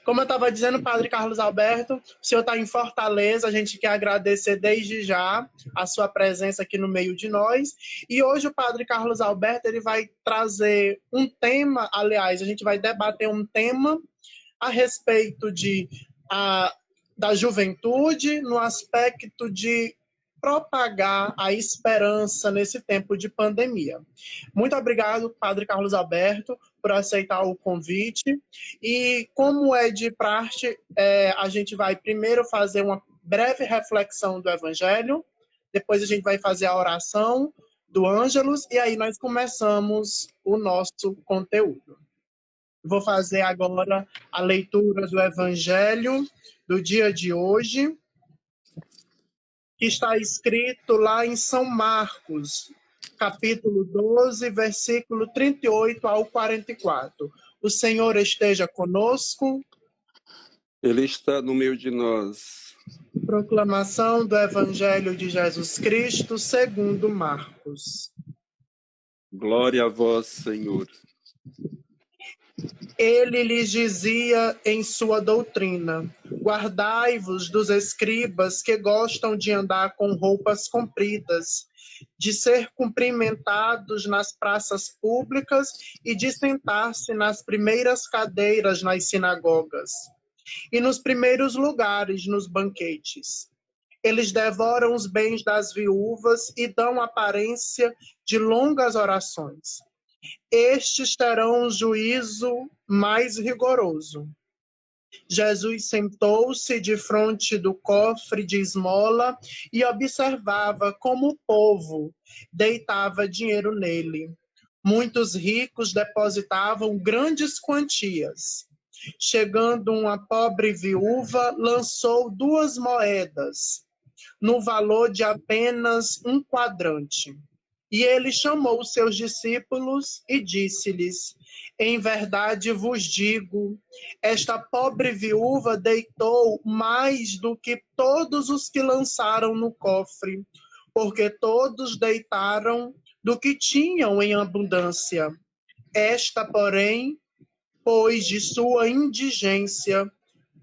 Como eu estava dizendo, Padre Carlos Alberto, o senhor está em Fortaleza, a gente quer agradecer desde já a sua presença aqui no meio de nós. E hoje o Padre Carlos Alberto ele vai trazer um tema, aliás, a gente vai debater um tema a respeito da juventude no aspecto de propagar a esperança nesse tempo de pandemia. Muito obrigado, Padre Carlos Alberto, por aceitar o convite. E como é de praxe, a gente vai primeiro fazer uma breve reflexão do Evangelho, depois a gente vai fazer a oração do Ângelus, e aí nós começamos o nosso conteúdo. Vou fazer agora a leitura do Evangelho do dia de hoje, que está escrito lá em São Marcos, capítulo 12, versículo 38 ao 44. O Senhor esteja conosco. Ele está no meio de nós. Proclamação do Evangelho de Jesus Cristo, segundo Marcos. Glória a vós, Senhor. Ele lhes dizia em sua doutrina: guardai-vos dos escribas que gostam de andar com roupas compridas, de ser cumprimentados nas praças públicas e de sentar-se nas primeiras cadeiras nas sinagogas e nos primeiros lugares nos banquetes. Eles devoram os bens das viúvas e dão aparência de longas orações. Estes terão um juízo mais rigoroso. Jesus sentou-se defronte do cofre de esmola e observava como o povo deitava dinheiro nele. Muitos ricos depositavam grandes quantias. Chegando uma pobre viúva, lançou 2 moedas, no valor de apenas um quadrante. E ele chamou seus discípulos e disse-lhes: em verdade vos digo, esta pobre viúva deitou mais do que todos os que lançaram no cofre, porque todos deitaram do que tinham em abundância. Esta, porém, pôs de sua indigência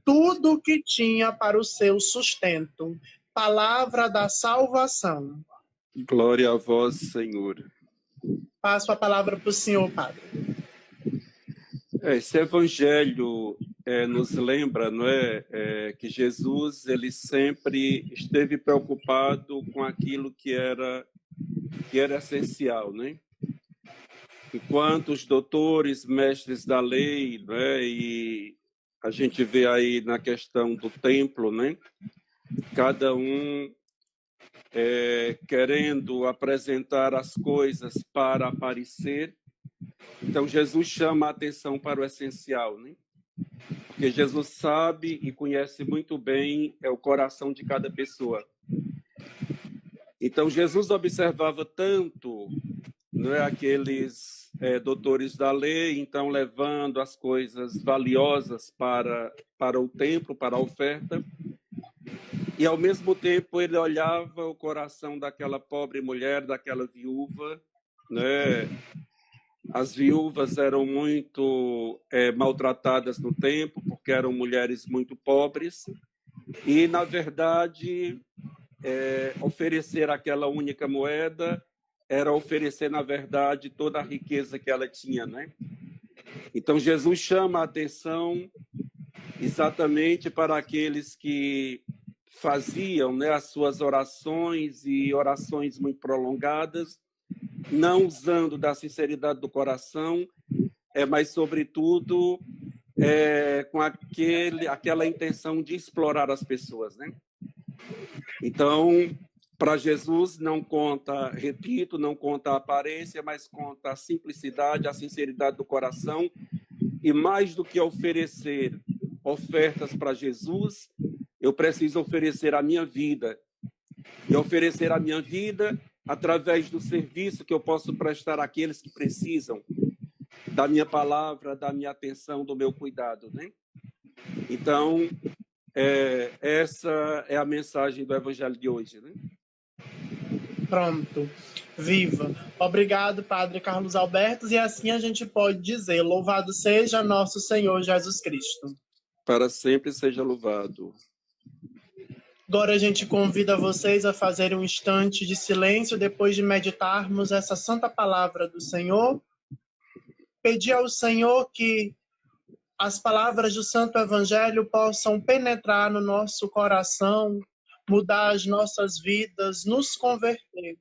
tudo o que tinha para o seu sustento. Palavra da salvação. Glória a vós, Senhor. Passo a palavra para o senhor, Padre. Esse evangelho nos lembra, não é, que Jesus ele sempre esteve preocupado com aquilo que era essencial, né? Enquanto os doutores, mestres da lei, né, e a gente vê aí na questão do templo, né, cada um querendo apresentar as coisas para aparecer. Então, Jesus chama a atenção para o essencial, né? Porque Jesus sabe e conhece muito bem o coração de cada pessoa. Então, Jesus observava tanto, né, aqueles doutores da lei, então levando as coisas valiosas para o templo, para a oferta, e ao mesmo tempo ele olhava o coração daquela pobre mulher, daquela viúva, né? As viúvas eram muito maltratadas no templo, porque eram mulheres muito pobres, e, na verdade, oferecer aquela única moeda era oferecer, na verdade, toda a riqueza que ela tinha, né? Então, Jesus chama a atenção exatamente para aqueles que faziam, né, as suas orações e orações muito prolongadas, não usando da sinceridade do coração, mas, sobretudo, com aquela intenção de explorar as pessoas, né? Então, para Jesus, não conta, repito, não conta a aparência, mas conta a simplicidade, a sinceridade do coração. E mais do que oferecer ofertas para Jesus, eu preciso oferecer a minha vida. E oferecer a minha vida através do serviço que eu posso prestar àqueles que precisam da minha palavra, da minha atenção, do meu cuidado, né? Então, essa é a mensagem do Evangelho de hoje, né? Pronto. Viva. Obrigado, Padre Carlos Alberto. E assim a gente pode dizer: louvado seja nosso Senhor Jesus Cristo. para sempre seja louvado. Agora a gente convida vocês a fazerem um instante de silêncio depois de meditarmos essa santa palavra do Senhor. Pedir ao Senhor que as palavras do Santo Evangelho possam penetrar no nosso coração, mudar as nossas vidas, nos converter.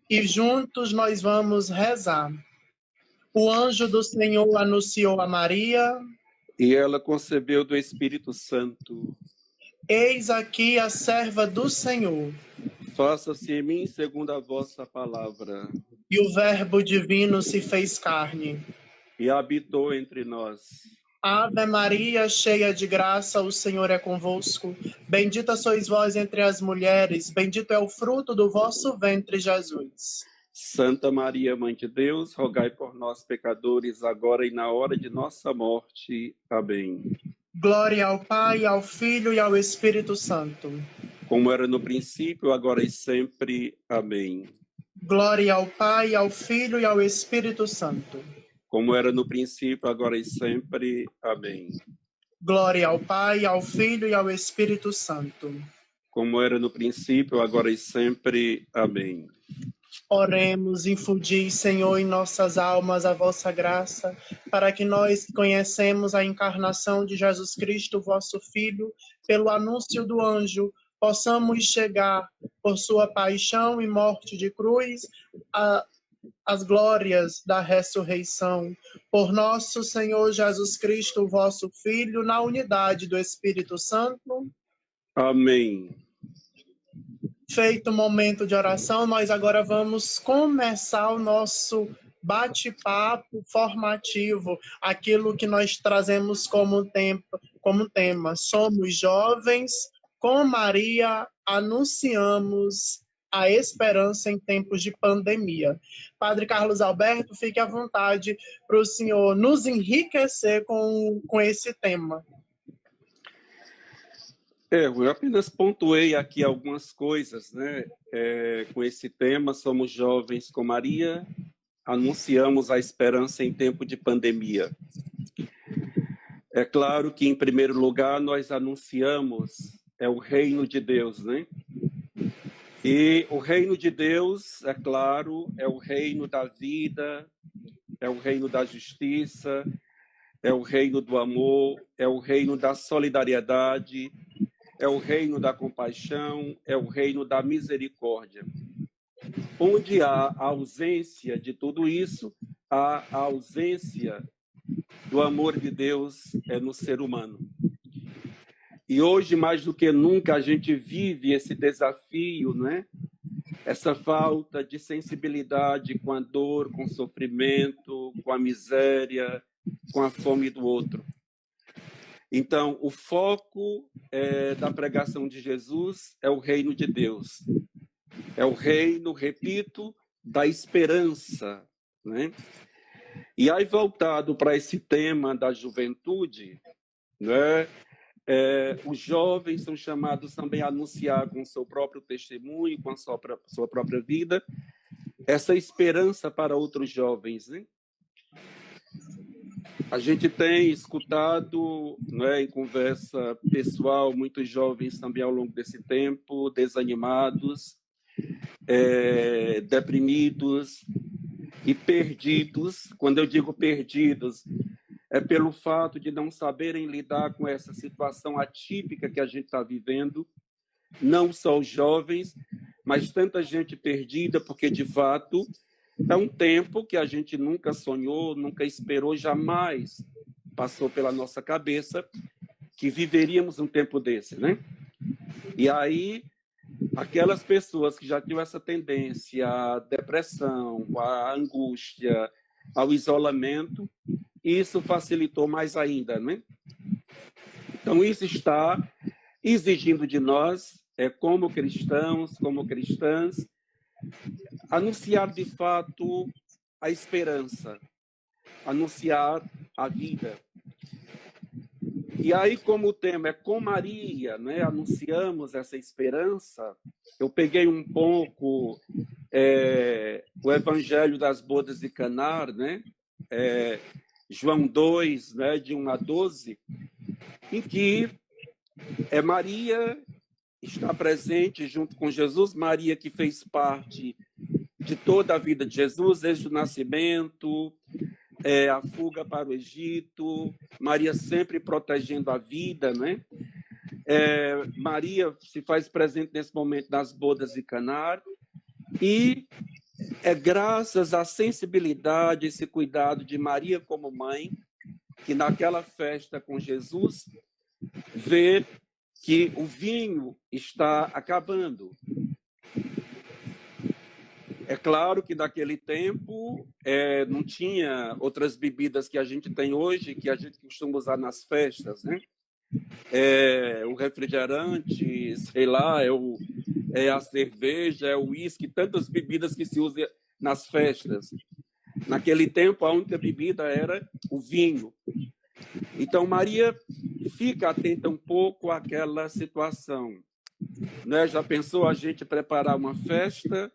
E juntos nós vamos rezar. O anjo do Senhor anunciou a Maria. E ela concebeu do Espírito Santo. Eis aqui a serva do Senhor. Faça-se em mim segundo a vossa palavra. E o Verbo divino se fez carne. E habitou entre nós. Ave Maria, cheia de graça, o Senhor é convosco. Bendita sois vós entre as mulheres, bendito é o fruto do vosso ventre, Jesus. Santa Maria, Mãe de Deus, rogai por nós, pecadores, agora e na hora de nossa morte. Amém. Glória ao Pai, ao Filho e ao Espírito Santo. Como era no princípio, agora e sempre. Amém. Glória ao Pai, ao Filho e ao Espírito Santo. Como era no princípio, agora e sempre. Amém. Glória ao Pai, ao Filho e ao Espírito Santo. Como era no princípio, agora e sempre. Amém. Oremos, infundi, Senhor, em nossas almas a vossa graça, para que nós que conhecemos a encarnação de Jesus Cristo, vosso Filho, pelo anúncio do anjo, possamos chegar, por sua paixão e morte de cruz, às glórias da ressurreição. Por nosso Senhor Jesus Cristo, vosso Filho, na unidade do Espírito Santo. Amém. Feito o momento de oração, nós agora vamos começar o nosso bate-papo formativo, aquilo que nós trazemos como tema. Somos jovens, com Maria anunciamos a esperança em tempos de pandemia. Padre Carlos Alberto, fique à vontade para o senhor nos enriquecer com esse tema. Eu apenas pontuei aqui algumas coisas, né? Com esse tema, somos jovens com Maria, anunciamos a esperança em tempo de pandemia. É claro que, em primeiro lugar, nós anunciamos o reino de Deus, né? E o reino de Deus, é claro, é o reino da vida, é o reino da justiça, é o reino do amor, é o reino da solidariedade, é o reino da compaixão, é o reino da misericórdia. Onde há a ausência de tudo isso, há a ausência do amor de Deus no ser humano. E hoje, mais do que nunca, a gente vive esse desafio, né? Essa falta de sensibilidade com a dor, com o sofrimento, com a miséria, com a fome do outro. Então, o foco da pregação de Jesus é o reino de Deus. É o reino, repito, da esperança, né? E aí, voltado para esse tema da juventude, né? Os jovens são chamados também a anunciar com o seu próprio testemunho, com a sua própria vida, essa esperança para outros jovens, né? A gente tem escutado, né, em conversa pessoal, muitos jovens também ao longo desse tempo, desanimados, deprimidos e perdidos. Quando eu digo perdidos, é pelo fato de não saberem lidar com essa situação atípica que a gente está vivendo, não só os jovens, mas tanta gente perdida, porque, de fato, é um tempo que a gente nunca sonhou, nunca esperou, jamais passou pela nossa cabeça que viveríamos um tempo desse, né? E aí, aquelas pessoas que já tinham essa tendência à depressão, à angústia, ao isolamento, isso facilitou mais ainda, né? Então, isso está exigindo de nós, como cristãos, como cristãs, anunciar de fato a esperança, anunciar a vida. E aí, como o tema é com Maria, né, anunciamos essa esperança, eu peguei um pouco o Evangelho das Bodas de Caná, né, João 2, né, de 1 a 12, em que Maria está presente junto com Jesus, Maria que fez parte de toda a vida de Jesus, desde o nascimento, a fuga para o Egito, Maria sempre protegendo a vida, né? Maria se faz presente nesse momento nas bodas de Caná, e é graças à sensibilidade, esse cuidado de Maria como mãe, que naquela festa com Jesus, vê que o vinho está acabando. É claro que naquele tempo não tinha outras bebidas que a gente tem hoje, que a gente costuma usar nas festas, né? O refrigerante, sei lá, a cerveja, é o uísque, tantas bebidas que se usam nas festas. Naquele tempo, a única bebida era o vinho. Então, Maria fica atenta um pouco àquela situação. Né? Já pensou a gente preparar uma festa,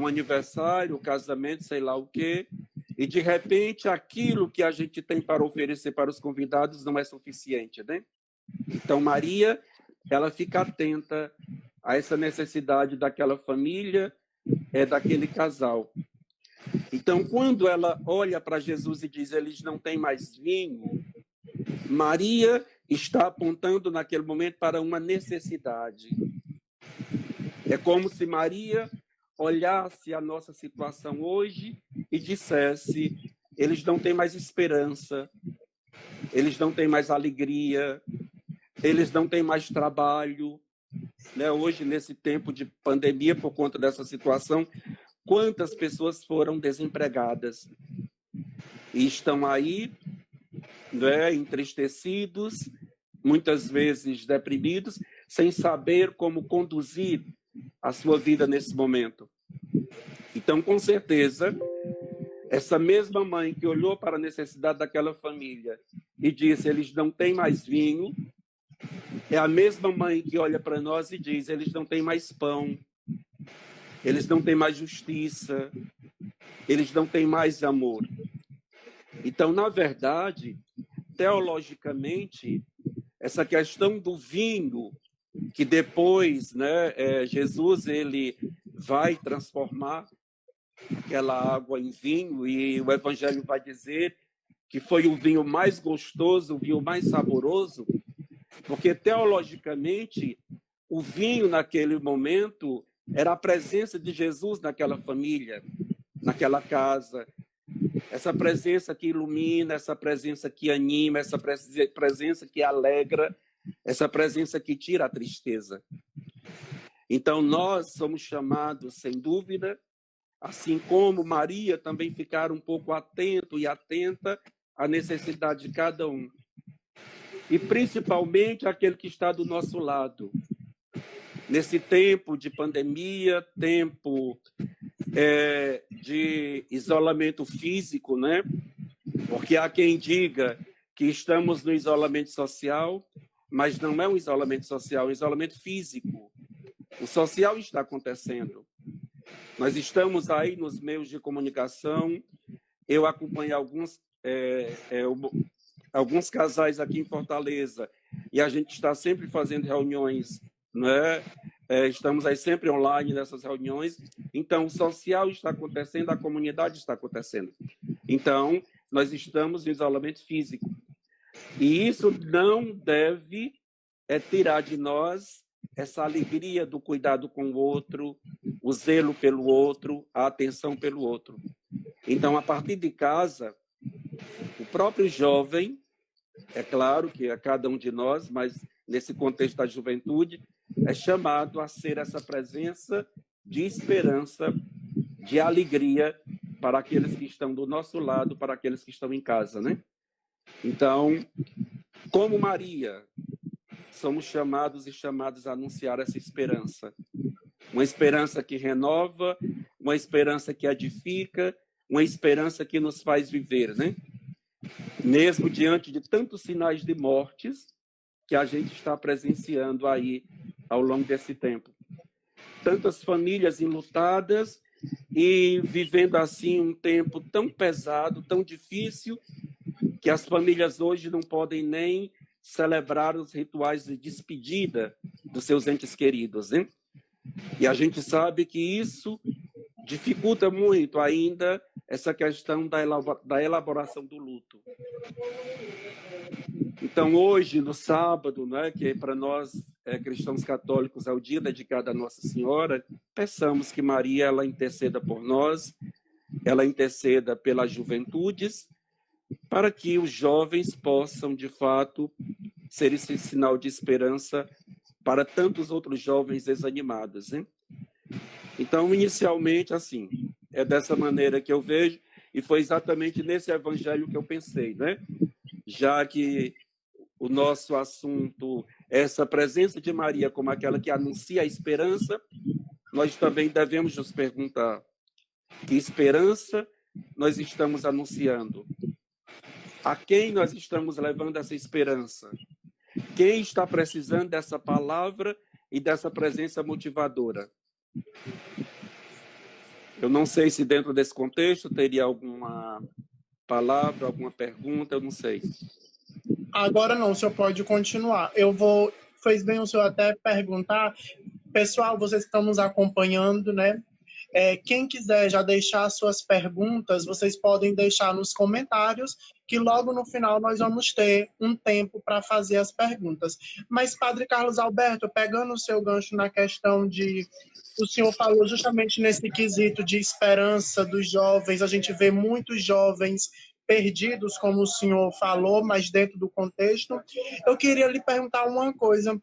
um aniversário, um casamento, sei lá o quê, e, de repente, aquilo que a gente tem para oferecer para os convidados não é suficiente, né? Então, Maria, ela fica atenta a essa necessidade daquela família, daquele casal. Então, quando ela olha para Jesus e diz, eles não têm mais vinho, Maria está apontando naquele momento para uma necessidade. É como se Maria olhasse a nossa situação hoje e dissesse, eles não têm mais esperança, eles não têm mais alegria, eles não têm mais trabalho. Né? Hoje, nesse tempo de pandemia, por conta dessa situação, quantas pessoas foram desempregadas e estão aí, né, entristecidos, muitas vezes deprimidos, sem saber como conduzir a sua vida nesse momento. Então, com certeza, essa mesma mãe que olhou para a necessidade daquela família e disse, eles não têm mais vinho, é a mesma mãe que olha para nós e diz, eles não têm mais pão, eles não têm mais justiça, eles não têm mais amor. Então, na verdade, teologicamente, essa questão do vinho, que depois, né, Jesus ele vai transformar aquela água em vinho, e o Evangelho vai dizer que foi o vinho mais gostoso, o vinho mais saboroso, porque teologicamente o vinho naquele momento era a presença de Jesus naquela família, naquela casa, essa presença que ilumina, essa presença que anima, essa presença que alegra, essa presença que tira a tristeza. Então, nós somos chamados, sem dúvida, assim como Maria, também ficar um pouco atento e atenta à necessidade de cada um. E, principalmente, aquele que está do nosso lado. Nesse tempo de pandemia, tempo de isolamento físico, né? Porque há quem diga que estamos no isolamento social, mas não é um isolamento social, é um isolamento físico. O social está acontecendo. Nós estamos aí nos meios de comunicação. Eu acompanho alguns casais aqui em Fortaleza e a gente está sempre fazendo reuniões, né? Estamos aí sempre online nessas reuniões. Então, o social está acontecendo, a comunidade está acontecendo. Então, nós estamos em isolamento físico. E isso não deve tirar de nós essa alegria do cuidado com o outro, o zelo pelo outro, a atenção pelo outro. Então, a partir de casa, o próprio jovem, é claro que é cada um de nós, mas nesse contexto da juventude, é chamado a ser essa presença de esperança, de alegria para aqueles que estão do nosso lado, para aqueles que estão em casa, né? Então, como Maria, somos chamados e chamadas a anunciar essa esperança. Uma esperança que renova, uma esperança que edifica, uma esperança que nos faz viver, né? Mesmo diante de tantos sinais de mortes que a gente está presenciando aí ao longo desse tempo. Tantas famílias enlutadas e vivendo assim um tempo tão pesado, tão difícil, que as famílias hoje não podem nem celebrar os rituais de despedida dos seus entes queridos, né? E a gente sabe que isso dificulta muito ainda essa questão da elaboração do luto. Então, hoje, no sábado, né, que para nós cristãos católicos é o dia dedicado a Nossa Senhora, peçamos que Maria ela interceda por nós, ela interceda pelas juventudes, para que os jovens possam, de fato, ser esse sinal de esperança para tantos outros jovens desanimados, né? Então, inicialmente, assim, é dessa maneira que eu vejo, e foi exatamente nesse evangelho que eu pensei, né? Já que o nosso assunto é essa presença de Maria como aquela que anuncia a esperança, nós também devemos nos perguntar que esperança nós estamos anunciando? A quem nós estamos levando essa esperança? Quem está precisando dessa palavra e dessa presença motivadora? Eu não sei se dentro desse contexto teria alguma palavra, alguma pergunta, eu não sei. Agora não, o senhor pode continuar. Fez bem o senhor até perguntar, pessoal, vocês que estão nos acompanhando, né? Quem quiser já deixar suas perguntas, vocês podem deixar nos comentários, que logo no final nós vamos ter um tempo para fazer as perguntas. Mas, Padre Carlos Alberto, pegando o seu gancho na questão de... O senhor falou justamente nesse quesito de esperança dos jovens, a gente vê muitos jovens perdidos, como o senhor falou, mas dentro do contexto. Eu queria lhe perguntar uma coisa.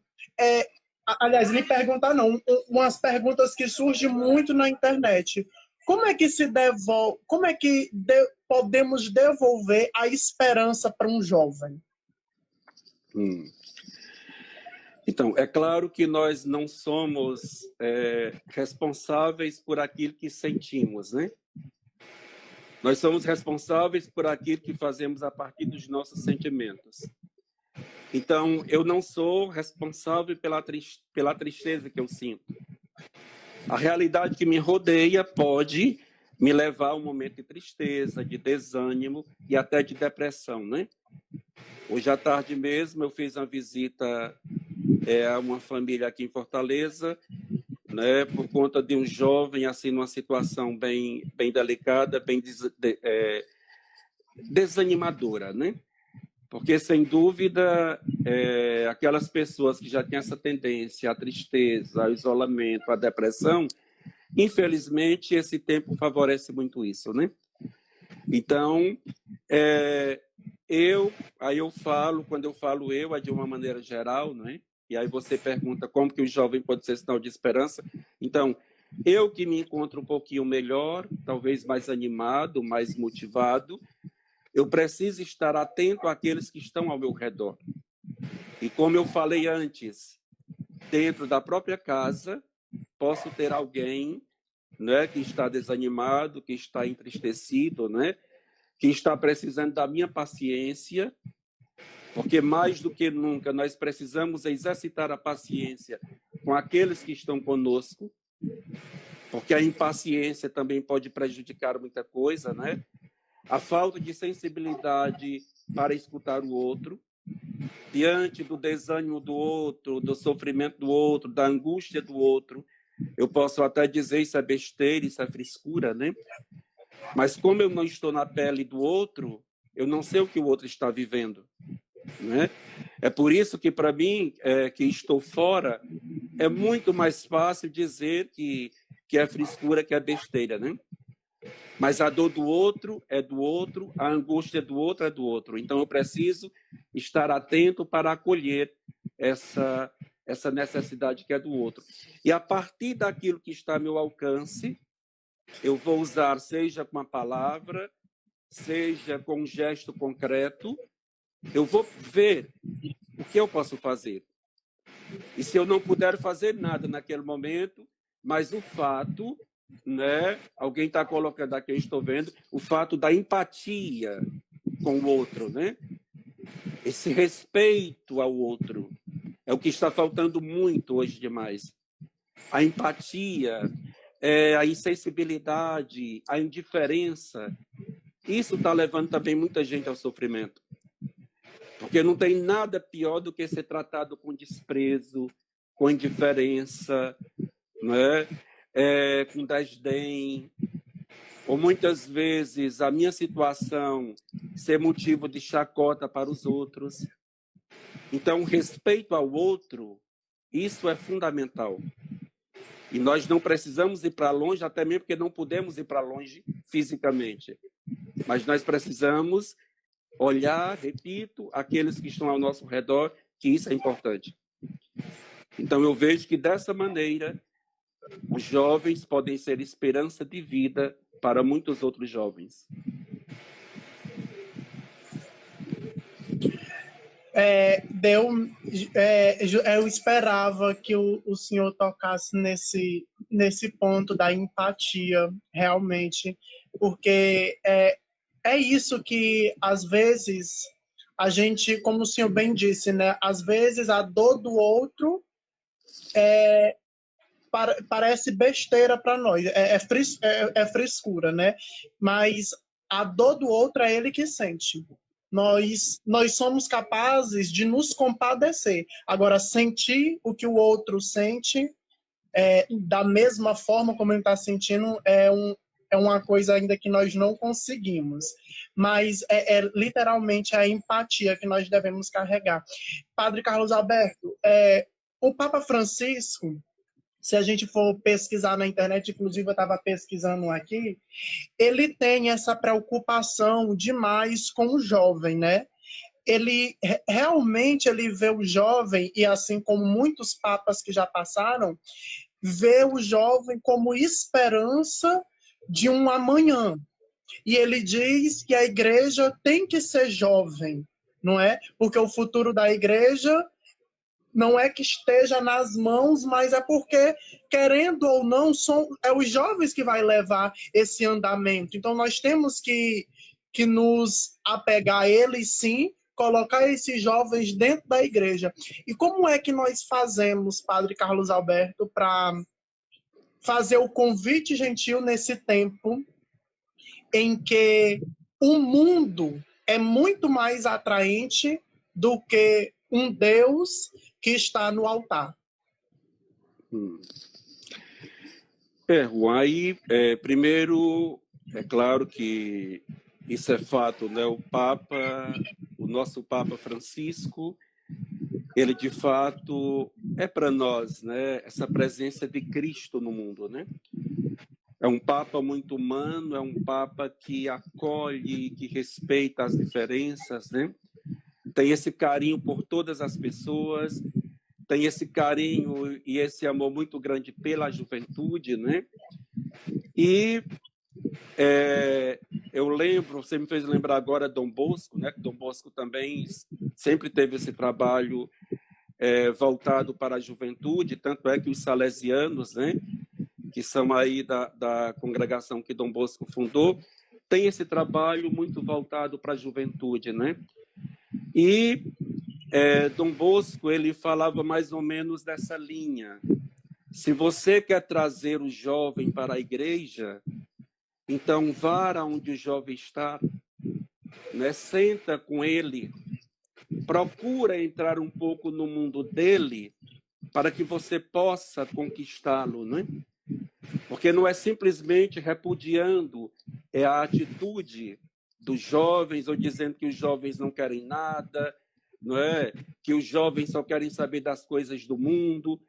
Aliás, lhe perguntar não, umas perguntas que surgem muito na internet. Como é que podemos devolver a esperança para um jovem? Então, é claro que nós não somos responsáveis por aquilo que sentimos, né? Nós somos responsáveis por aquilo que fazemos a partir dos nossos sentimentos. Então, eu não sou responsável pela tristeza que eu sinto. A realidade que me rodeia pode me levar a um momento de tristeza, de desânimo e até de depressão, né? Hoje à tarde mesmo eu fiz uma visita a uma família aqui em Fortaleza, né, por conta de um jovem assim numa situação bem delicada, bem desanimadora, né? Porque, sem dúvida, aquelas pessoas que já têm essa tendência à tristeza, ao isolamento, à depressão, infelizmente, esse tempo favorece muito isso, né? Então, quando eu falo é de uma maneira geral, né? E aí você pergunta como que o jovem pode ser sinal de esperança. Então, eu que me encontro um pouquinho melhor, talvez mais animado, mais motivado, eu preciso estar atento àqueles que estão ao meu redor. E como eu falei antes, dentro da própria casa, posso ter alguém, né, que está desanimado, que está entristecido, né, que está precisando da minha paciência, porque mais do que nunca nós precisamos exercitar a paciência com aqueles que estão conosco, porque a impaciência também pode prejudicar muita coisa, né? A falta de sensibilidade para escutar o outro, diante do desânimo do outro, do sofrimento do outro, da angústia do outro. Eu posso até dizer isso é besteira, isso é frescura, né? Mas como eu não estou na pele do outro, eu não sei o que o outro está vivendo, né? É por isso que, para mim, que estou fora, é muito mais fácil dizer que é frescura, que é besteira, né? Mas a dor do outro é do outro, a angústia do outro é do outro. Então, eu preciso estar atento para acolher essa necessidade que é do outro. E a partir daquilo que está a meu alcance, eu vou usar, seja com uma palavra, seja com um gesto concreto, eu vou ver o que eu posso fazer. E se eu não puder fazer nada naquele momento, mas o fato, né, alguém está colocando aqui, eu estou vendo, o fato da empatia com o outro, né? Esse respeito ao outro é o que está faltando muito hoje demais. A empatia, a insensibilidade, a indiferença, isso está levando também muita gente ao sofrimento. Porque não tem nada pior do que ser tratado com desprezo, com indiferença, não é? Com desdém, ou muitas vezes a minha situação ser motivo de chacota para os outros. Então, respeito ao outro, isso é fundamental. E nós não precisamos ir para longe, até mesmo porque não podemos ir para longe fisicamente. Mas nós precisamos olhar, repito, aqueles que estão ao nosso redor, que isso é importante. Então, eu vejo que, dessa maneira, os jovens podem ser esperança de vida para muitos outros jovens. Eu esperava que o senhor tocasse nesse ponto da empatia, realmente, porque é isso que, às vezes, a gente, como o senhor bem disse, né, às vezes a dor do outro parece besteira para nós, é frescura, né? Mas a dor do outro é ele que sente. Nós somos capazes de nos compadecer. Agora, sentir o que o outro sente, da mesma forma como ele está sentindo, é uma coisa ainda que nós não conseguimos. Mas literalmente a empatia que nós devemos carregar. Padre Carlos Alberto, o Papa Francisco, se a gente for pesquisar na internet, inclusive eu estava pesquisando aqui, ele tem essa preocupação demais com o jovem, né? Ele realmente vê o jovem, e assim como muitos papas que já passaram, vê o jovem como esperança de um amanhã. E ele diz que a igreja tem que ser jovem, não é? Porque o futuro da igreja não é que esteja nas mãos, mas é porque, querendo ou não, é os jovens que vai levar esse andamento. Então, nós temos que nos apegar a eles, sim, colocar esses jovens dentro da igreja. E como é que nós fazemos, Padre Carlos Alberto, para fazer o convite gentil nesse tempo em que o mundo é muito mais atraente do que um Deus que está no altar? Juan, aí, primeiro, é claro que isso é fato, né? O nosso Papa Francisco, ele de fato é para nós, né? Essa presença de Cristo no mundo, né? É um Papa muito humano, é um Papa que acolhe, que respeita as diferenças, né? Tem esse carinho por todas as pessoas, tem esse carinho e esse amor muito grande pela juventude, né? E eu lembro, você me fez lembrar agora Dom Bosco, né? Dom Bosco também sempre teve esse trabalho voltado para a juventude, tanto é que os salesianos, né, que são aí da congregação que Dom Bosco fundou, tem esse trabalho muito voltado para a juventude, né? E Dom Bosco, ele falava mais ou menos dessa linha. Se você quer trazer o jovem para a igreja, então vá onde o jovem está, né? Senta com ele, procura entrar um pouco no mundo dele para que você possa conquistá-lo, né? Porque não é simplesmente repudiando a atitude dos jovens ou dizendo que os jovens não querem nada, não é? Que os jovens só querem saber das coisas do mundo.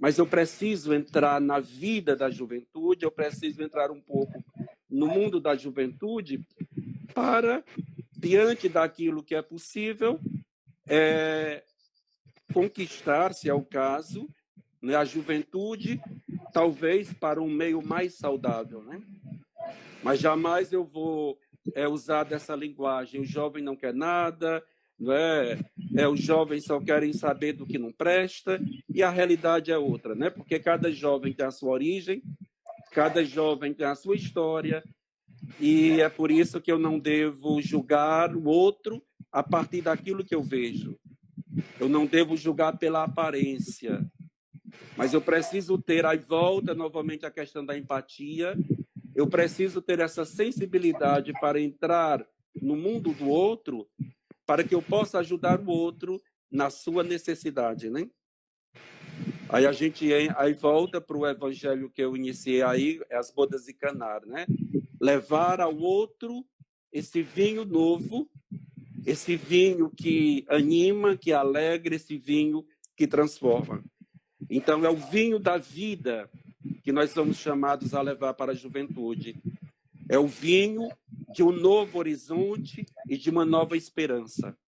Mas eu preciso entrar na vida da juventude, eu preciso entrar um pouco no mundo da juventude para, diante daquilo que é possível, conquistar, se é o caso, né, a juventude, talvez para um meio mais saudável, né? Mas jamais eu vou usar dessa linguagem. O jovem não quer nada, os jovens só querem saber do que não presta, e a realidade é outra, né? Porque cada jovem tem a sua origem, cada jovem tem a sua história, e é por isso que eu não devo julgar o outro a partir daquilo que eu vejo. Eu não devo julgar pela aparência, mas eu preciso ter, aí volta novamente a questão da empatia, eu preciso ter essa sensibilidade para entrar no mundo do outro, para que eu possa ajudar o outro na sua necessidade, né? Aí a gente aí volta para o evangelho que eu iniciei aí, as bodas de Caná, né? Levar ao outro esse vinho novo, esse vinho que anima, que alegra, esse vinho que transforma. Então, é o vinho da vida que nós somos chamados a levar para a juventude. É o vinho de um novo horizonte e de uma nova esperança.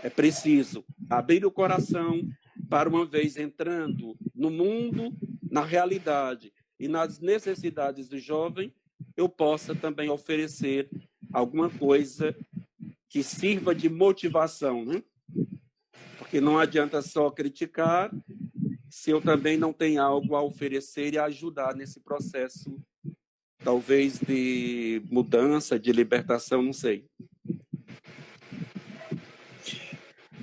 É preciso abrir o coração para, uma vez entrando no mundo, na realidade e nas necessidades do jovem, eu possa também oferecer alguma coisa que sirva de motivação, né? Porque não adianta só criticar se eu também não tenho algo a oferecer e a ajudar nesse processo, talvez de mudança, de libertação, não sei.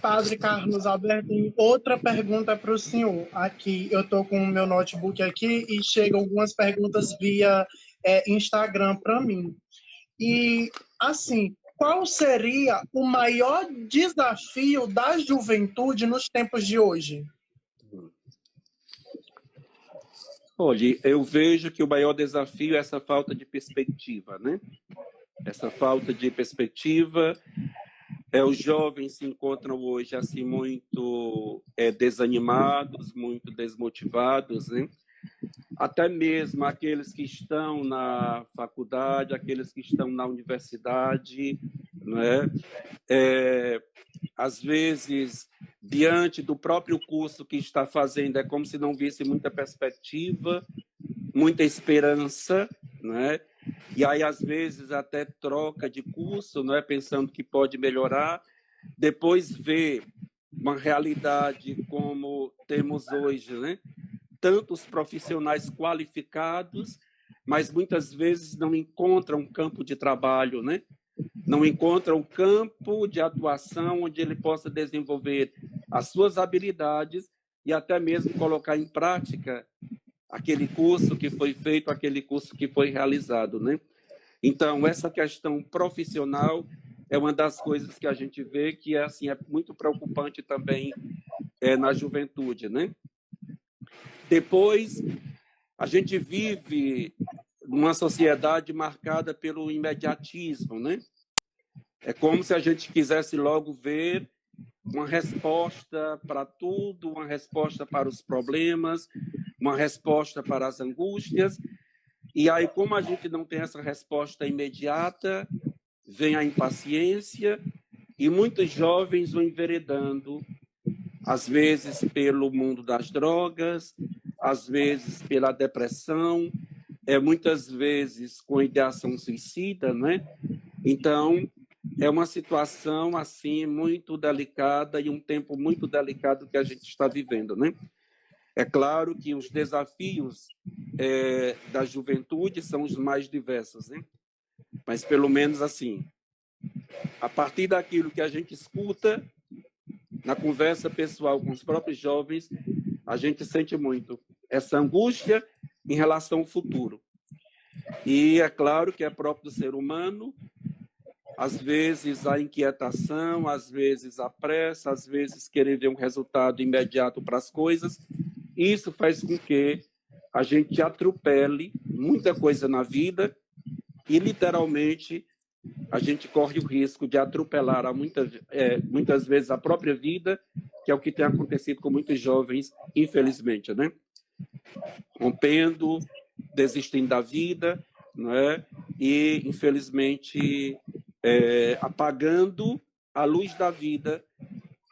Padre Carlos Alberto, outra pergunta para o senhor. Aqui, eu estou com o meu notebook aqui e chegam algumas perguntas via Instagram para mim. E, assim, qual seria o maior desafio da juventude nos tempos de hoje? Olha, eu vejo que o maior desafio é essa falta de perspectiva, né? Essa falta de perspectiva. Os jovens se encontram hoje assim muito desanimados, muito desmotivados, né? Até mesmo aqueles que estão na faculdade, aqueles que estão na universidade, né? Às vezes, diante do próprio curso que está fazendo, é como se não visse muita perspectiva, muita esperança, né? E aí, às vezes, até troca de curso, não é? Pensando que pode melhorar. Depois vê uma realidade como temos hoje, né? Tantos profissionais qualificados, mas muitas vezes não encontram um campo de trabalho, né? Não encontram um campo de atuação onde ele possa desenvolver as suas habilidades e até mesmo colocar em prática aquele curso que foi feito, aquele curso que foi realizado, né? Então, essa questão profissional é uma das coisas que a gente vê que assim, é muito preocupante também na juventude, né? Depois, a gente vive numa sociedade marcada pelo imediatismo, né? É como se a gente quisesse logo ver uma resposta para tudo, uma resposta para os problemas, uma resposta para as angústias. E aí, como a gente não tem essa resposta imediata, vem a impaciência e muitos jovens vão enveredando, às vezes pelo mundo das drogas, às vezes pela depressão, muitas vezes com ideação suicida, né? Então, é uma situação assim muito delicada e um tempo muito delicado que a gente está vivendo, né? É claro que os desafios da juventude são os mais diversos, né? Mas pelo menos assim, a partir daquilo que a gente escuta na conversa pessoal com os próprios jovens, a gente sente muito essa angústia em relação ao futuro. E é claro que é próprio do ser humano. Às vezes a inquietação, às vezes a pressa, às vezes querer ver um resultado imediato para as coisas. Isso faz com que a gente atropele muita coisa na vida e, literalmente, a gente corre o risco de atropelar muitas vezes a própria vida, que é o que tem acontecido com muitos jovens, infelizmente, né? Rompendo, desistindo da vida, não é? E, infelizmente, apagando a luz da vida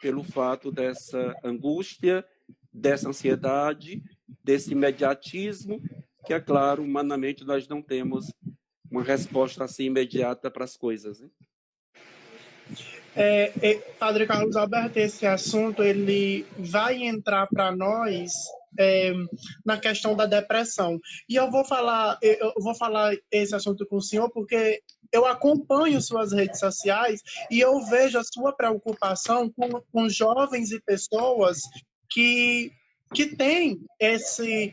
pelo fato dessa angústia, dessa ansiedade, desse imediatismo, que, é claro, humanamente nós não temos uma resposta assim imediata para as coisas, né? Padre Carlos Alberto, esse assunto ele vai entrar para nós na questão da depressão. E eu vou falar esse assunto com o senhor porque eu acompanho suas redes sociais e eu vejo a sua preocupação com jovens e pessoas que têm esse,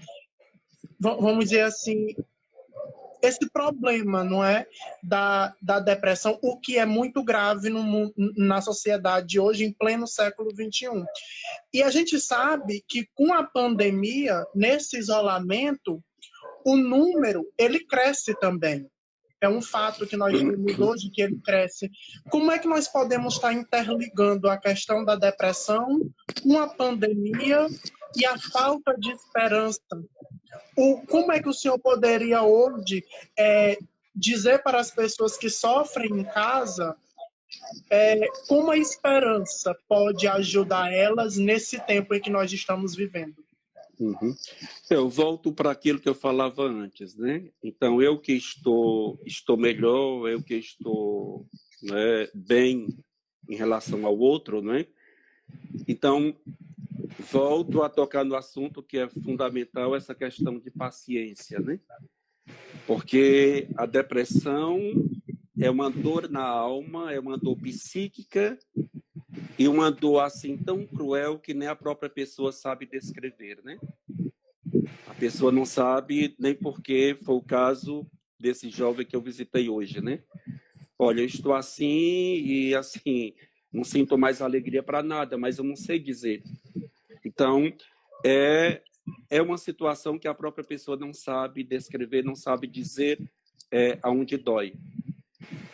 vamos dizer assim, esse problema, não é, da depressão, o que é muito grave na sociedade hoje, em pleno século XXI. E a gente sabe que com a pandemia, nesse isolamento, o número, ele cresce também. É um fato que nós temos hoje, que ele cresce. Como é que nós podemos estar interligando a questão da depressão com a pandemia e a falta de esperança? Como é que o senhor poderia hoje dizer para as pessoas que sofrem em casa como a esperança pode ajudar elas nesse tempo em que nós estamos vivendo? Uhum. Eu volto para aquilo que eu falava antes, né? Então, eu que estou melhor, eu que estou, né, bem em relação ao outro, né? Então, volto a tocar no assunto que é fundamental, essa questão de paciência, né? Porque a depressão é uma dor na alma, é uma dor psíquica e uma dor assim tão cruel que nem a própria pessoa sabe descrever, né? A pessoa não sabe nem porque foi o caso desse jovem que eu visitei hoje, né? Olha, eu estou assim e assim, não sinto mais alegria para nada, mas eu não sei dizer. Então, é uma situação que a própria pessoa não sabe descrever, não sabe dizer aonde dói.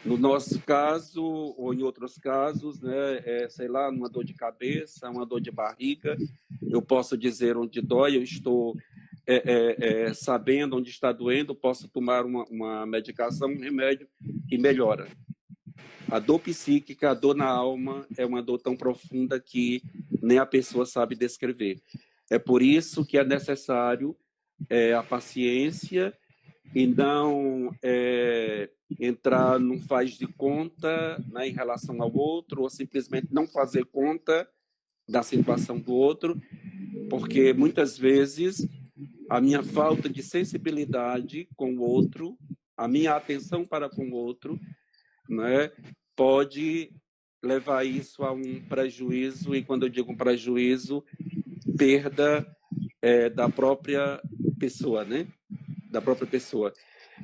No nosso caso, ou em outros casos, né, sei lá, uma dor de cabeça, uma dor de barriga, eu posso dizer onde dói, eu estou sabendo onde está doendo, posso tomar uma medicação, um remédio e melhora. A dor psíquica, a dor na alma, é uma dor tão profunda que nem a pessoa sabe descrever. É por isso que é necessário a paciência e não entrar num faz de conta, né, em relação ao outro, ou simplesmente não fazer conta da situação do outro, porque muitas vezes a minha falta de sensibilidade com o outro, a minha atenção para com o outro, né, pode levar isso a um prejuízo, e quando eu digo um prejuízo, perda da própria pessoa, né? Da própria pessoa.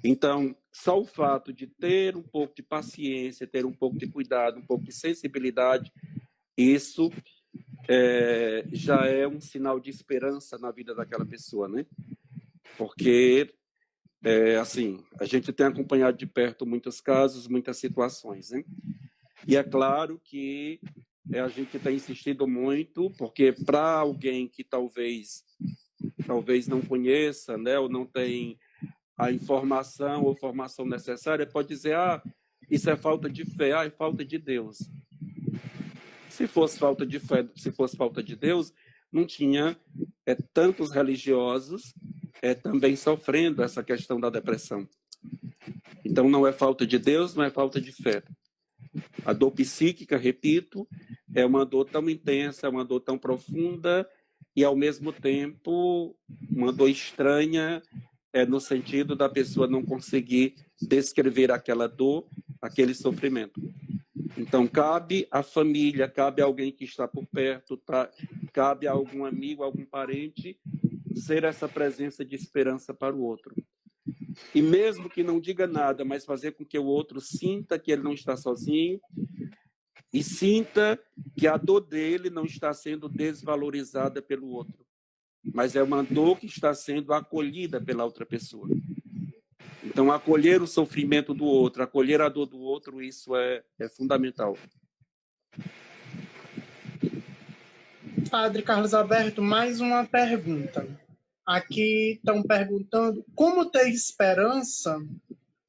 Então, só o fato de ter um pouco de paciência, ter um pouco de cuidado, um pouco de sensibilidade, isso já é um sinal de esperança na vida daquela pessoa, né? Porque, assim, a gente tem acompanhado de perto muitos casos, muitas situações, né? E é claro que a gente tem insistido muito, porque para alguém que talvez não conheça, né, ou não tem a informação ou formação necessária, pode dizer, isso é falta de fé, é falta de Deus. Se fosse falta de fé, se fosse falta de Deus, não tinha tantos religiosos também sofrendo essa questão da depressão. Então, não é falta de Deus, não é falta de fé. A dor psíquica, repito, é uma dor tão intensa, é uma dor tão profunda e, ao mesmo tempo, uma dor estranha, no sentido da pessoa não conseguir descrever aquela dor, aquele sofrimento. Então, cabe à família, cabe a alguém que está por perto, cabe a algum amigo, algum parente, ser essa presença de esperança para o outro. E mesmo que não diga nada, mas fazer com que o outro sinta que ele não está sozinho e sinta que a dor dele não está sendo desvalorizada pelo outro, mas é uma dor que está sendo acolhida pela outra pessoa. Então, acolher o sofrimento do outro, acolher a dor do outro, isso é fundamental. Padre Carlos Alberto, mais uma pergunta. Aqui estão perguntando como ter esperança,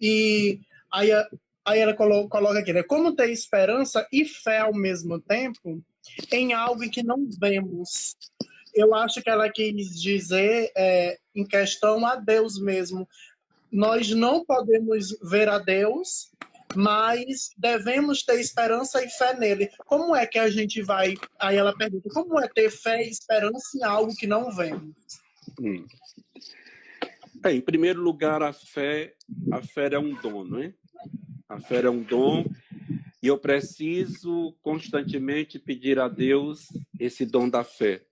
e aí ela coloca aqui, né? Como ter esperança e fé ao mesmo tempo em algo que não vemos. Eu acho que ela quis dizer em questão a Deus mesmo. Nós não podemos ver a Deus, mas devemos ter esperança e fé nele. Como é que a gente vai... Aí ela pergunta, como é ter fé e esperança em algo que não vemos? Em primeiro lugar, a fé é um dom, não é? A fé é um dom e eu preciso constantemente pedir a Deus esse dom da fé.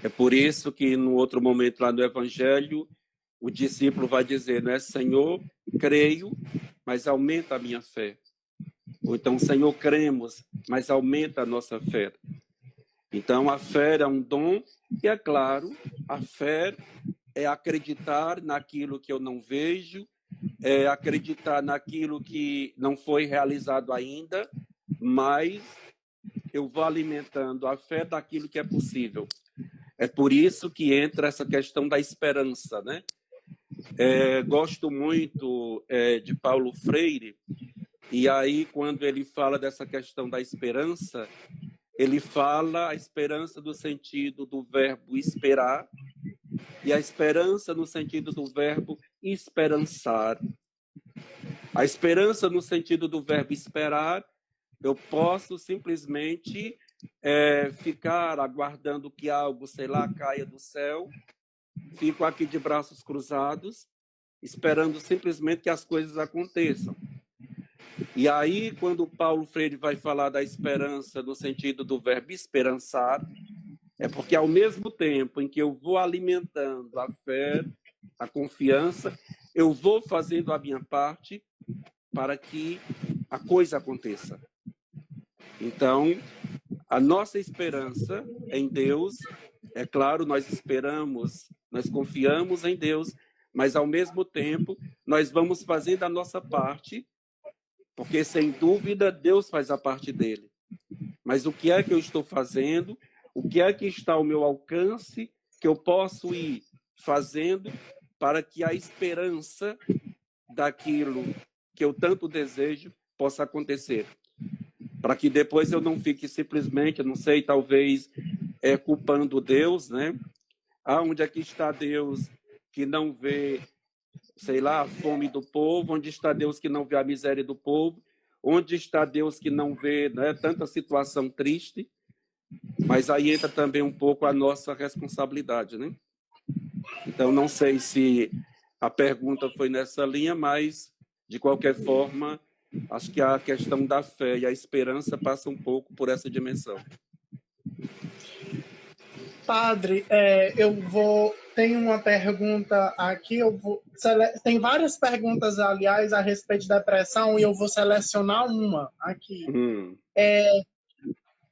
É por isso que, no outro momento lá no Evangelho, o discípulo vai dizer, não é, Senhor, creio, mas aumenta a minha fé. Ou então, Senhor, cremos, mas aumenta a nossa fé. Então, a fé é um dom e, é claro, a fé é acreditar naquilo que eu não vejo, é acreditar naquilo que não foi realizado ainda, mas eu vou alimentando a fé daquilo que é possível. É por isso que entra essa questão da esperança, né? Gosto muito de Paulo Freire, e aí, quando ele fala dessa questão da esperança, ele fala a esperança no sentido do verbo esperar e a esperança no sentido do verbo esperançar. A esperança no sentido do verbo esperar, eu posso simplesmente ficar aguardando que algo, sei lá, caia do céu, fico aqui de braços cruzados, esperando simplesmente que as coisas aconteçam. E aí, quando Paulo Freire vai falar da esperança no sentido do verbo esperançar, é porque ao mesmo tempo em que eu vou alimentando a fé, a confiança, eu vou fazendo a minha parte para que a coisa aconteça. Então, a nossa esperança em Deus, é claro, nós esperamos, nós confiamos em Deus, mas ao mesmo tempo nós vamos fazendo a nossa parte, porque sem dúvida Deus faz a parte dele. Mas o que é que eu estou fazendo? O que é que está ao meu alcance que eu posso ir fazendo para que a esperança daquilo que eu tanto desejo possa acontecer? Para que depois eu não fique simplesmente, não sei, talvez culpando Deus, né? Onde é que está Deus que não vê, sei lá, a fome do povo? Onde está Deus que não vê a miséria do povo? Onde está Deus que não vê, né, tanta situação triste? Mas aí entra também um pouco a nossa responsabilidade, né? Então, não sei se a pergunta foi nessa linha, mas, de qualquer forma, acho que a questão da fé e a esperança passa um pouco por essa dimensão. Padre, tenho uma pergunta aqui, tem várias perguntas, aliás, a respeito da depressão, e eu vou selecionar uma aqui.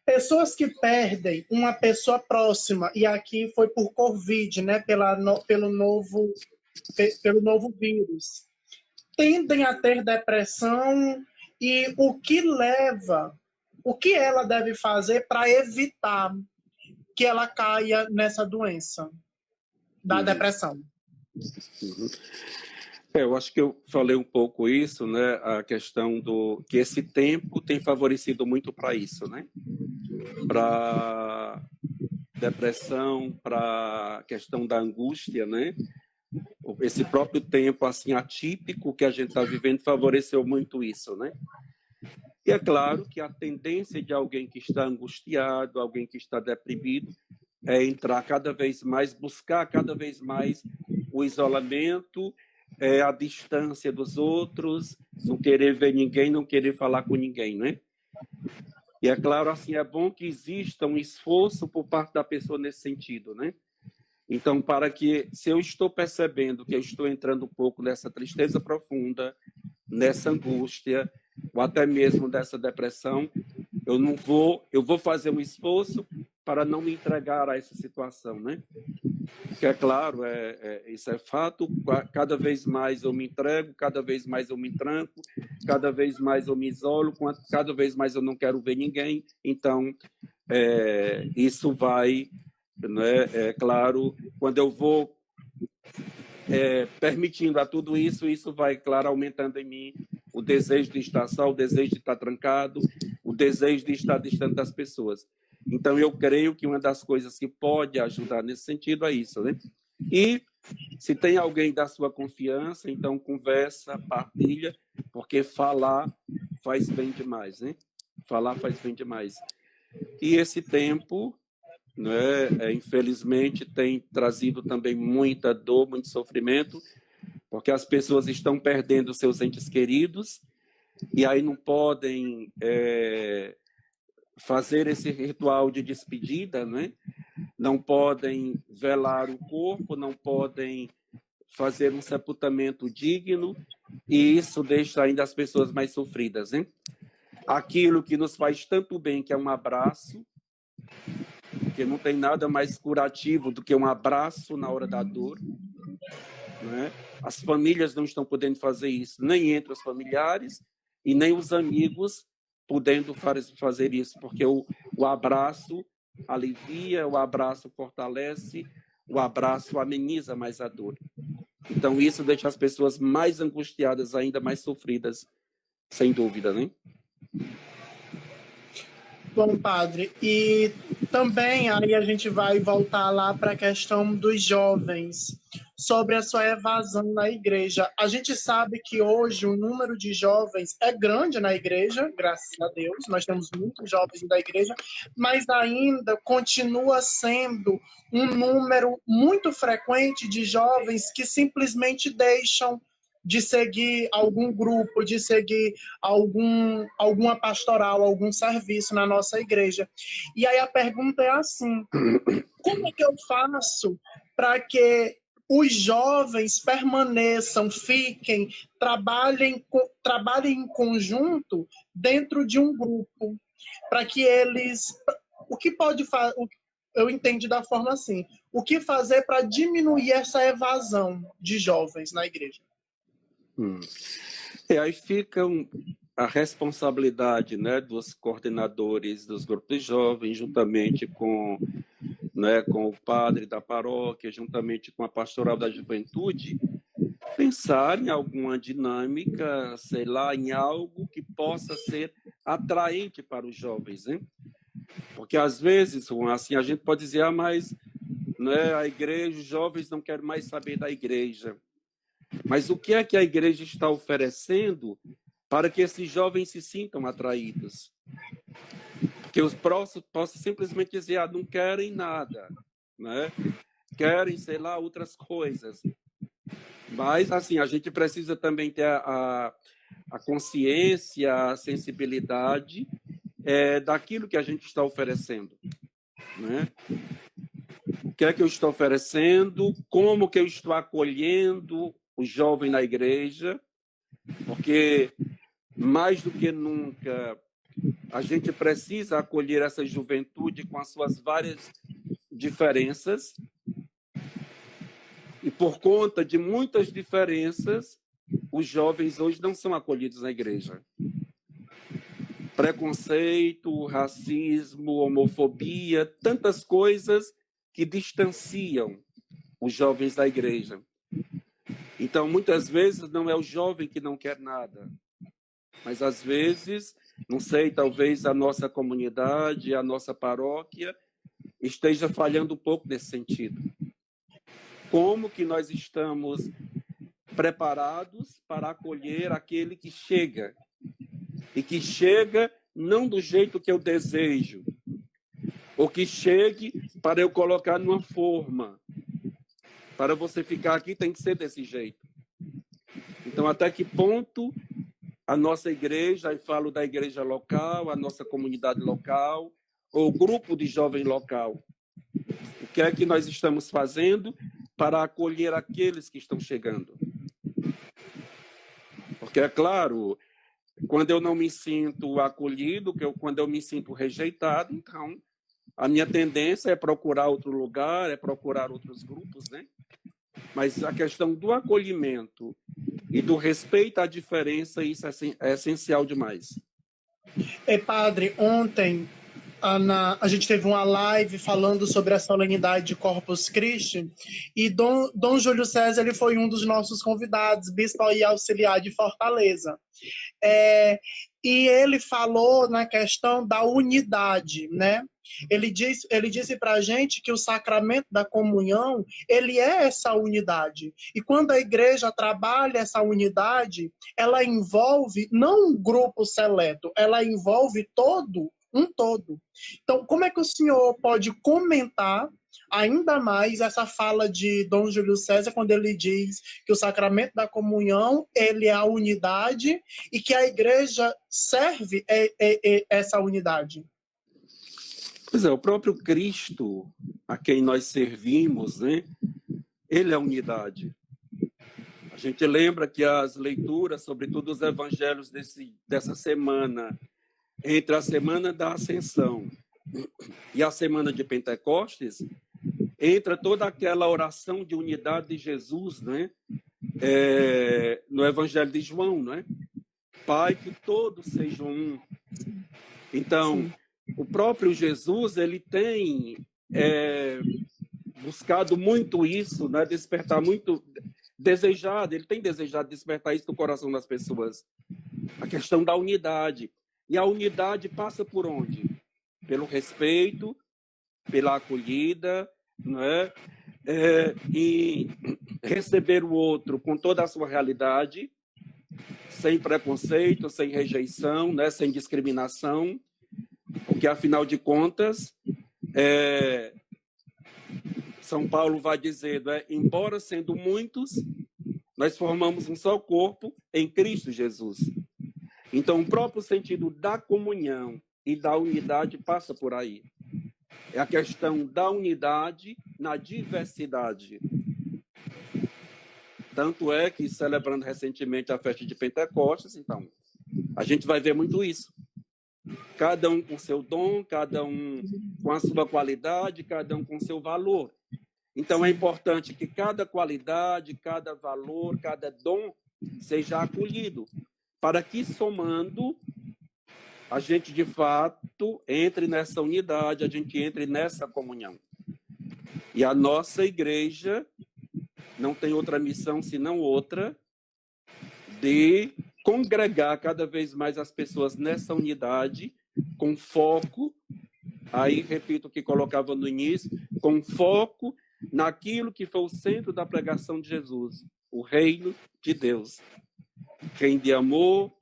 Pessoas que perdem uma pessoa próxima, e aqui foi por Covid, né, pelo novo vírus, tendem a ter depressão, e o que ela deve fazer para evitar que ela caia nessa doença da depressão? Eu acho que eu falei um pouco isso, né? A questão do que esse tempo tem favorecido muito para isso, né? Para depressão, para a questão da angústia, né? Esse próprio tempo assim atípico que a gente está vivendo favoreceu muito isso, né? E é claro que a tendência de alguém que está angustiado, alguém que está deprimido, é entrar cada vez mais, buscar cada vez mais o isolamento, a distância dos outros, não querer ver ninguém, não querer falar com ninguém, né? E é claro, assim, é bom que exista um esforço por parte da pessoa nesse sentido, né? Então, para que, se eu estou percebendo que eu estou entrando um pouco nessa tristeza profunda, nessa angústia, ou até mesmo dessa depressão, eu vou fazer um esforço para não me entregar a essa situação, né? Porque, é claro, isso é fato, cada vez mais eu me entrego, cada vez mais eu me tranco, cada vez mais eu me isolo, cada vez mais eu não quero ver ninguém, então isso vai, né, é claro, quando eu vou permitindo a tudo isso, isso vai, claro, aumentando em mim o desejo de estar só, o desejo de estar trancado, o desejo de estar distante das pessoas. Então, eu creio que uma das coisas que pode ajudar nesse sentido é isso, né? E se tem alguém da sua confiança, então conversa, partilha, porque falar faz bem demais, né? Falar faz bem demais. E esse tempo, né, infelizmente, tem trazido também muita dor, muito sofrimento, porque as pessoas estão perdendo seus entes queridos e aí não podem fazer esse ritual de despedida, né? Não podem velar o corpo, não podem fazer um sepultamento digno, e isso deixa ainda as pessoas mais sofridas, hein? Aquilo que nos faz tanto bem, que é um abraço, porque não tem nada mais curativo do que um abraço na hora da dor, né? As famílias não estão podendo fazer isso, nem entre os familiares e nem os amigos podendo fazer isso, porque o abraço alivia, o abraço fortalece, o abraço ameniza mais a dor. Então, isso deixa as pessoas mais angustiadas, ainda mais sofridas, sem dúvida, né? Bom, padre, e também aí a gente vai voltar lá para a questão dos jovens, sobre a sua evasão na igreja. A gente sabe que hoje o número de jovens é grande na igreja, graças a Deus, nós temos muitos jovens da igreja, mas ainda continua sendo um número muito frequente de jovens que simplesmente deixam de seguir algum grupo, de seguir alguma pastoral, algum serviço na nossa igreja. E aí a pergunta é assim: como é que eu faço para que os jovens permaneçam, fiquem, trabalhem em conjunto dentro de um grupo, para que eles... O que pode fazer? Eu entendi da forma assim: o que fazer para diminuir essa evasão de jovens na igreja? Aí fica a responsabilidade, né, dos coordenadores dos grupos de jovens, juntamente com, né, com o padre da paróquia, juntamente com a pastoral da juventude, pensar em alguma dinâmica, sei lá, em algo que possa ser atraente para os jovens, hein? Porque às vezes, assim, a gente pode dizer, mas, né, a igreja, os jovens não querem mais saber da igreja. Mas o que é que a igreja está oferecendo para que esses jovens se sintam atraídos? Porque os próximos possam simplesmente dizer, não querem nada, né? Querem, sei lá, outras coisas. Mas, assim, a gente precisa também ter a consciência, a sensibilidade daquilo que a gente está oferecendo, né? O que é que eu estou oferecendo? Como que eu estou acolhendo o jovem na igreja? Porque, mais do que nunca, a gente precisa acolher essa juventude com as suas várias diferenças. E por conta de muitas diferenças, os jovens hoje não são acolhidos na igreja. Preconceito, racismo, homofobia, tantas coisas que distanciam os jovens da igreja. Então, muitas vezes, não é o jovem que não quer nada, mas às vezes, não sei, talvez a nossa comunidade, a nossa paróquia esteja falhando um pouco nesse sentido. Como que nós estamos preparados para acolher aquele que chega, e que chega não do jeito que eu desejo, ou que chegue para eu colocar numa forma. Para você ficar aqui tem que ser desse jeito. Então, até que ponto a nossa igreja, e falo da igreja local, a nossa comunidade local, ou o grupo de jovem local, o que é que nós estamos fazendo para acolher aqueles que estão chegando? Porque, é claro, quando eu não me sinto acolhido, quando eu me sinto rejeitado, então a minha tendência é procurar outro lugar, é procurar outros grupos, né? Mas a questão do acolhimento e do respeito à diferença, isso é essencial demais. Padre, ontem a gente teve uma live falando sobre a solenidade de Corpus Christi, e Dom Júlio César ele foi um dos nossos convidados, bispo e auxiliar de Fortaleza. E ele falou na questão da unidade, né? Ele disse para a gente que o sacramento da comunhão, ele é essa unidade. E quando a igreja trabalha essa unidade, ela envolve não um grupo seleto, ela envolve um todo. Então, como é que o senhor pode comentar ainda mais essa fala de Dom Júlio César, quando ele diz que o sacramento da comunhão, ele é a unidade e que a igreja serve essa unidade? Pois é, o próprio Cristo, a quem nós servimos, né? Ele é a unidade. gente lembra que as leituras, sobretudo os evangelhos dessa semana, entre a semana da Ascensão e a semana de Pentecostes, entra toda aquela oração de unidade de Jesus, né? No Evangelho de João, né? Pai, que todos sejam um. Então, o próprio Jesus, ele tem buscado muito isso, né? Despertar muito, ele tem desejado despertar isso no coração das pessoas. A questão da unidade. E a unidade passa por onde? Pelo respeito, pela acolhida, né? E receber o outro com toda a sua realidade, sem preconceito, sem rejeição, né? Sem discriminação, porque, afinal de contas, São Paulo vai dizer, né? Embora sendo muitos, nós formamos um só corpo em Cristo Jesus. Então, o próprio sentido da comunhão e da unidade passa por aí. É a questão da unidade na diversidade. Tanto é que, celebrando recentemente a festa de Pentecostes, então, a gente vai ver muito isso. Cada um com seu dom, cada um com a sua qualidade, cada um com seu valor. Então, é importante que cada qualidade, cada valor, cada dom seja acolhido, para que, somando, a gente, de fato, entre nessa unidade, a gente entre nessa comunhão. E a nossa igreja não tem outra missão senão outra, de congregar cada vez mais as pessoas nessa unidade, com foco, aí repito o que colocava no início, com foco naquilo que foi o centro da pregação de Jesus, o reino de Deus. Reino de amor,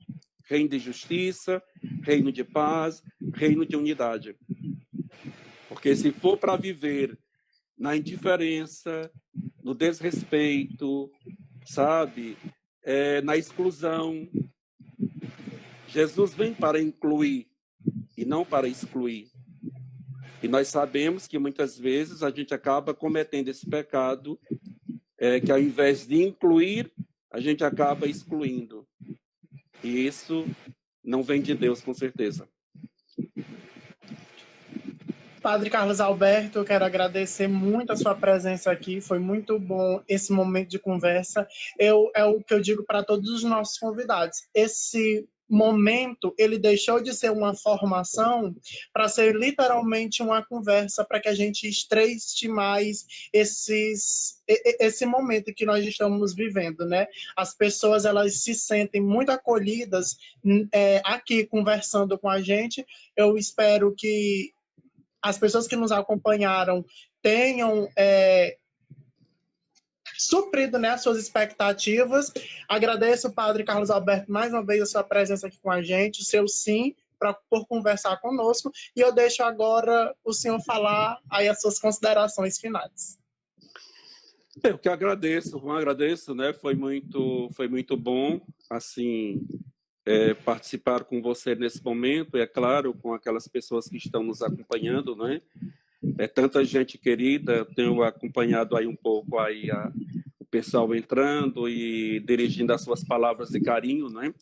reino de justiça, reino de paz, reino de unidade. Porque se for para viver na indiferença, no desrespeito, sabe, na exclusão, Jesus vem para incluir e não para excluir. E nós sabemos que muitas vezes a gente acaba cometendo esse pecado, que ao invés de incluir, a gente acaba excluindo. E isso não vem de Deus, com certeza. Padre Carlos Alberto, eu quero agradecer muito a sua presença aqui, foi muito bom esse momento de conversa. É o que eu digo para todos os nossos convidados. Esse momento, ele deixou de ser uma formação para ser literalmente uma conversa, para que a gente estreite mais esse momento que nós estamos vivendo, né? As pessoas, elas se sentem muito acolhidas aqui conversando com a gente. Eu espero que as pessoas que nos acompanharam tenham suprido, né, as suas expectativas. Agradeço ao Padre Carlos Alberto mais uma vez a sua presença aqui com a gente, o seu sim por conversar conosco, e eu deixo agora o senhor falar aí as suas considerações finais. Eu que agradeço, Juan, agradeço, né? Foi muito bom, assim, participar com você nesse momento, e é claro, com aquelas pessoas que estão nos acompanhando, né? Tanta gente querida, eu tenho acompanhado aí um pouco aí o pessoal entrando e dirigindo as suas palavras de carinho, né?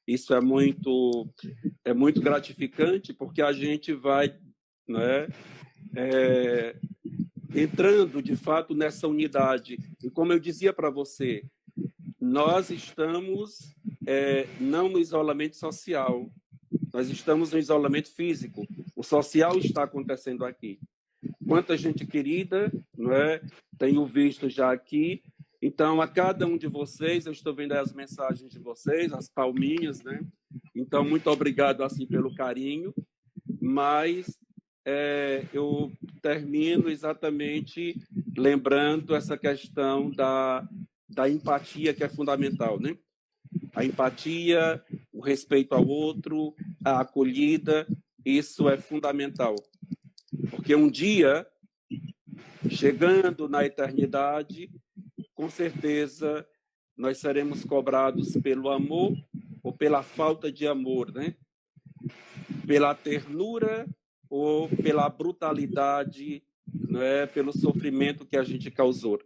Isso é muito gratificante, porque a gente vai, né, entrando, de fato, nessa unidade. E como eu dizia para você, nós estamos não no isolamento social, nós estamos no isolamento físico. O social está acontecendo aqui. Quanta gente querida, não é? Tenho visto já aqui. Então, a cada um de vocês, eu estou vendo as mensagens de vocês, as palminhas, né? Então, muito obrigado assim pelo carinho. Mas eu termino exatamente lembrando essa questão da empatia, que é fundamental, né? A empatia, o respeito ao outro, a acolhida, isso é fundamental. Porque um dia, chegando na eternidade, com certeza nós seremos cobrados pelo amor ou pela falta de amor, né? Pela ternura ou pela brutalidade, né? Pelo sofrimento que a gente causou.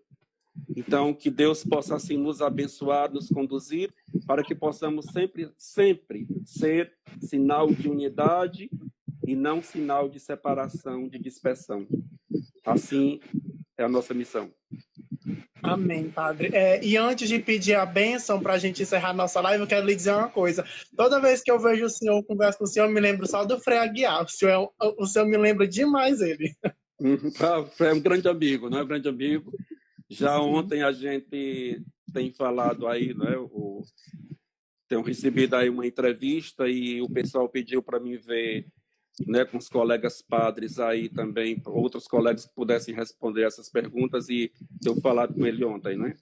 Então, que Deus possa assim nos abençoar, nos conduzir, para que possamos sempre ser sinal de unidade e não sinal de separação, de dispersão. Assim é a nossa missão. Amém, padre. E antes de pedir a bênção para a gente encerrar nossa live, eu quero lhe dizer uma coisa. Toda vez que eu vejo o senhor, converso com o senhor, eu me lembro só do Frei Aguiar. O senhor me lembra demais ele. O Frei é um grande amigo, não é? Um grande amigo. Já ontem a gente tem falado aí, né? Tenho recebido aí uma entrevista e o pessoal pediu para mim ver, né, com os colegas padres aí também, outros colegas que pudessem responder essas perguntas, e eu falado com ele ontem, né?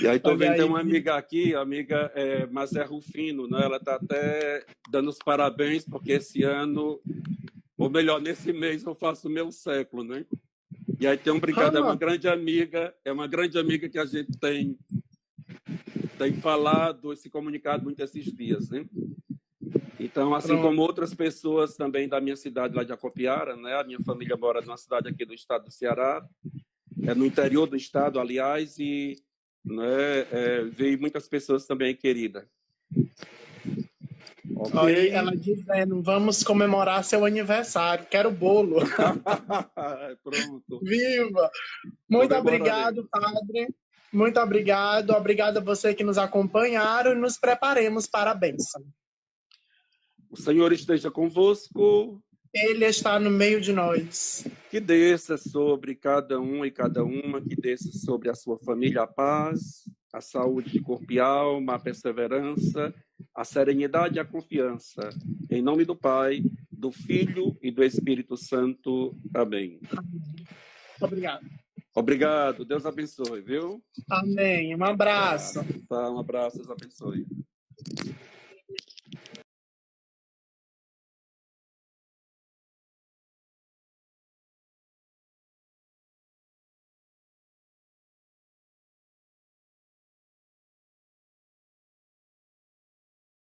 E aí estou vendo, tem uma amiga aqui, a amiga Mazé Rufino, né? Ela está até dando os parabéns, porque esse ano, ou melhor, nesse mês eu faço o meu século, né? E aí tem um brincadeira, é uma grande amiga que a gente tem falado, se comunicado muito esses dias, né? Então, assim como outras pessoas também da minha cidade lá de Acopiara, né? A minha família mora numa cidade aqui do estado do Ceará, no interior do estado, aliás, e né, veio muitas pessoas também queridas. Okay. Ela dizendo, vamos comemorar seu aniversário, quero bolo. Pronto. Viva! Muito obrigado, padre. Muito obrigado. Obrigado a você que nos acompanharam e nos preparemos para a bênção. O Senhor esteja convosco. Ele está no meio de nós. Que desça sobre cada um e cada uma, que desça sobre a sua família a paz, a saúde de corpo e alma, a perseverança, a serenidade e a confiança. Em nome do Pai, do Filho e do Espírito Santo. Amém. Obrigado. Obrigado. Deus abençoe, viu? Amém. Um abraço. Tá, um abraço. Deus abençoe.